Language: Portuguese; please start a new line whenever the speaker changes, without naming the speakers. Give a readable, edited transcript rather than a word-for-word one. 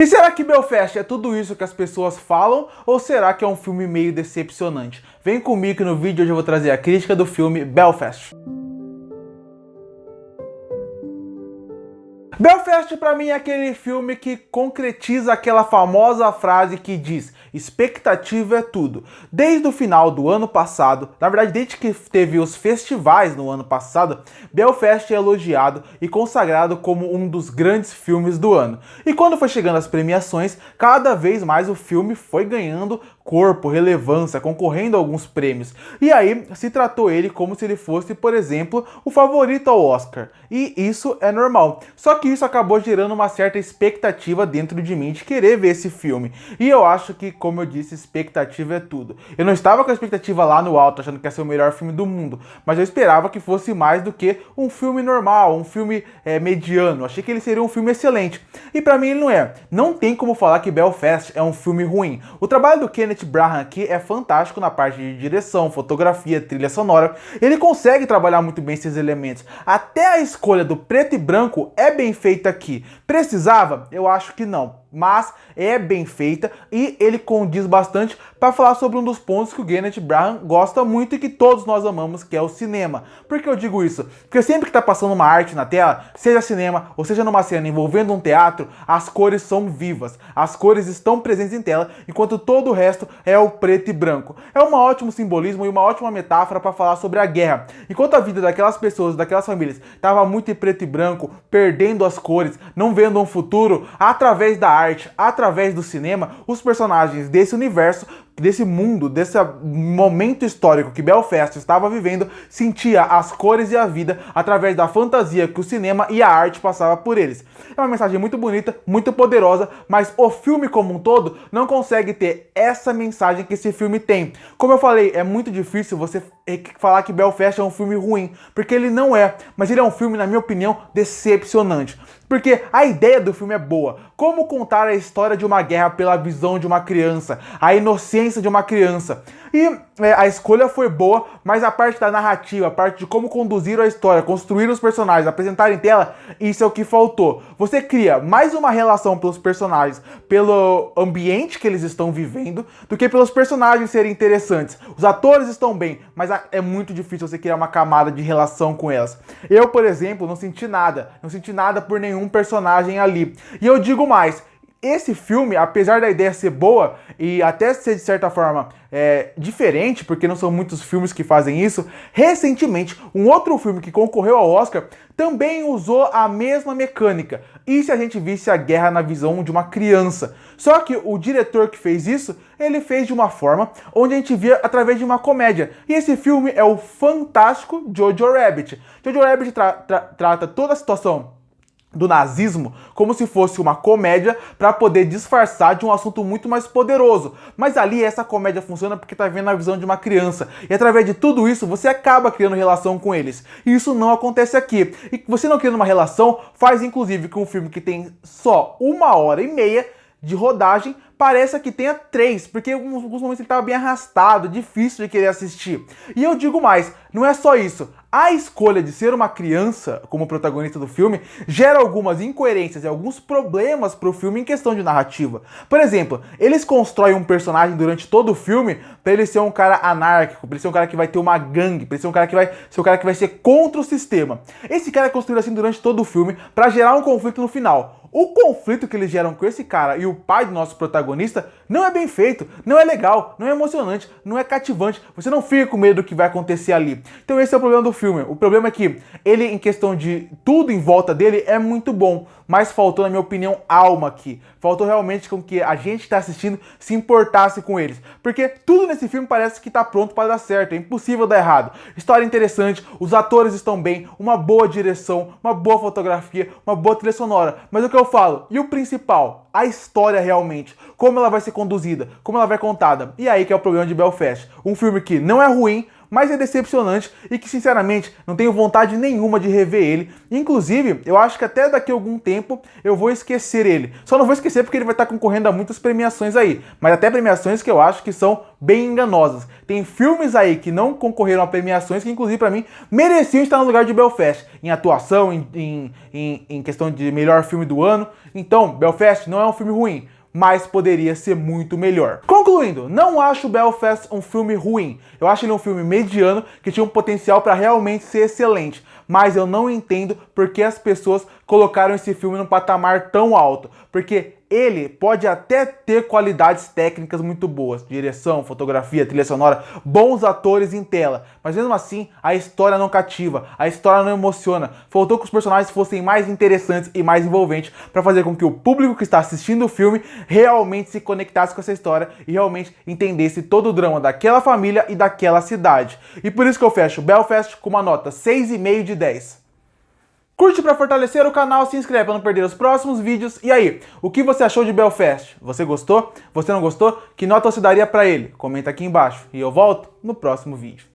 E será que Belfast é tudo isso que as pessoas falam ou será que é um filme meio decepcionante? Vem comigo que no vídeo de hoje eu vou trazer a crítica do filme Belfast. Belfast pra mim é aquele filme que concretiza aquela famosa frase que diz: expectativa é tudo. Desde o final do ano passado, na verdade desde que teve os festivais no ano passado, Belfast é elogiado e consagrado como um dos grandes filmes do ano. E quando foi chegando as premiações, cada vez mais o filme foi ganhando corpo, relevância, concorrendo a alguns prêmios. E aí se tratou ele como se ele fosse, por exemplo, o favorito ao Oscar. E isso é normal. Só que isso acabou gerando uma certa expectativa dentro de mim de querer ver esse filme. E eu acho que, como eu disse, expectativa é tudo. Eu não estava com a expectativa lá no alto, achando que ia ser o melhor filme do mundo, mas eu esperava que fosse mais do que um filme normal, um filme mediano. Achei que ele seria um filme excelente. E pra mim ele não é. Não tem como falar que Belfast é um filme ruim. O trabalho do Kenneth Branagh aqui é fantástico na parte de direção, fotografia, trilha sonora. Ele consegue trabalhar muito bem esses elementos. Até a escolha do preto e branco é bem feita aqui. Precisava? Eu acho que não. Mas é bem feita e ele condiz bastante para falar sobre um dos pontos que o Kenneth Branagh gosta muito e que todos nós amamos, que é o cinema. Por que eu digo isso? Porque sempre que está passando uma arte na tela, seja cinema ou seja numa cena envolvendo um teatro, as cores são vivas, as cores estão presentes em tela, enquanto todo o resto é o preto e branco. É um ótimo simbolismo e uma ótima metáfora para falar sobre a guerra. Enquanto a vida daquelas pessoas, daquelas famílias, estava muito em preto e branco, perdendo as cores, não vendo um futuro, através da arte, através do cinema, os personagens desse universo, desse mundo, desse momento histórico que Belfast estava vivendo, sentia as cores e a vida através da fantasia que o cinema e a arte passava por eles. É uma mensagem muito bonita, muito poderosa, mas o filme como um todo não consegue ter essa mensagem que esse filme tem. Como eu falei, é muito difícil você falar que Belfast é um filme ruim, porque ele não é, mas ele é um filme, na minha opinião, decepcionante. Porque a ideia do filme é boa. Como contar a história de uma guerra pela visão de uma criança, a inocência de uma criança. E a escolha foi boa, mas a parte da narrativa, a parte de como conduzir a história, construir os personagens, apresentar em tela, isso é o que faltou. Você cria mais uma relação pelos personagens, pelo ambiente que eles estão vivendo, do que pelos personagens serem interessantes. Os atores estão bem, mas é muito difícil você criar uma camada de relação com elas. Eu, por exemplo, não senti nada por nenhum personagem ali. E eu digo mais, esse filme, apesar da ideia ser boa e até ser de certa forma diferente, porque não são muitos filmes que fazem isso, recentemente um outro filme que concorreu ao Oscar também usou a mesma mecânica. E se a gente visse a guerra na visão de uma criança? Só que o diretor que fez isso, ele fez de uma forma onde a gente via através de uma comédia. E esse filme é o fantástico Jojo Rabbit. Jojo Rabbit trata toda a situação do nazismo como se fosse uma comédia para poder disfarçar de um assunto muito mais poderoso. Mas ali essa comédia funciona porque tá vendo a visão de uma criança. E através de tudo isso você acaba criando relação com eles. E isso não acontece aqui. E você não criando uma relação faz inclusive que um filme que tem só 1h30 de rodagem pareça que tenha 3, porque em alguns momentos ele estava bem arrastado, difícil de querer assistir. E eu digo mais, não é só isso. A escolha de ser uma criança como protagonista do filme gera algumas incoerências e alguns problemas pro filme em questão de narrativa. Por exemplo, eles constroem um personagem durante todo o filme para ele ser um cara anárquico, para ele ser um cara que vai ter uma gangue, para ele ser um cara que vai ser contra o sistema. Esse cara é construído assim durante todo o filme para gerar um conflito no final. O conflito que eles geram com esse cara e o pai do nosso protagonista não é bem feito, não é legal, não é emocionante, não é cativante. Você não fica com medo do que vai acontecer ali. Então esse é o problema do filme. O problema é que ele, em questão de tudo em volta dele, é muito bom. Mas faltou, na minha opinião, alma aqui. Faltou realmente com que a gente que está assistindo se importasse com eles. Porque tudo nesse filme parece que está pronto para dar certo. É impossível dar errado. História interessante, os atores estão bem, uma boa direção, uma boa fotografia, uma boa trilha sonora. Mas o que eu falo, e o principal? A história realmente. Como ela vai ser conduzida, como ela vai ser contada. E aí que é o problema de Belfast. Um filme que não é ruim, mas é decepcionante e que, sinceramente, não tenho vontade nenhuma de rever ele. Inclusive, eu acho que até daqui a algum tempo eu vou esquecer ele. Só não vou esquecer porque ele vai estar concorrendo a muitas premiações aí, mas até premiações que eu acho que são bem enganosas. Tem filmes aí que não concorreram a premiações que, inclusive, pra mim, mereciam estar no lugar de Belfast, em atuação, em questão de melhor filme do ano. Então, Belfast não é um filme ruim, mas poderia ser muito melhor. Concluindo, não acho Belfast um filme ruim. Eu acho ele um filme mediano que tinha um potencial para realmente ser excelente. Mas eu não entendo por que as pessoas colocaram esse filme num patamar tão alto. Porque ele pode até ter qualidades técnicas muito boas, direção, fotografia, trilha sonora, bons atores em tela, mas mesmo assim a história não cativa, a história não emociona. Faltou que os personagens fossem mais interessantes e mais envolventes para fazer com que o público que está assistindo o filme realmente se conectasse com essa história e realmente entendesse todo o drama daquela família e daquela cidade. E por isso que eu fecho Belfast com uma nota 6,5 de 10. Curte para fortalecer o canal, se inscreve para não perder os próximos vídeos. E aí, o que você achou de Belfast? Você gostou? Você não gostou? Que nota você daria para ele? Comenta aqui embaixo. E eu volto no próximo vídeo.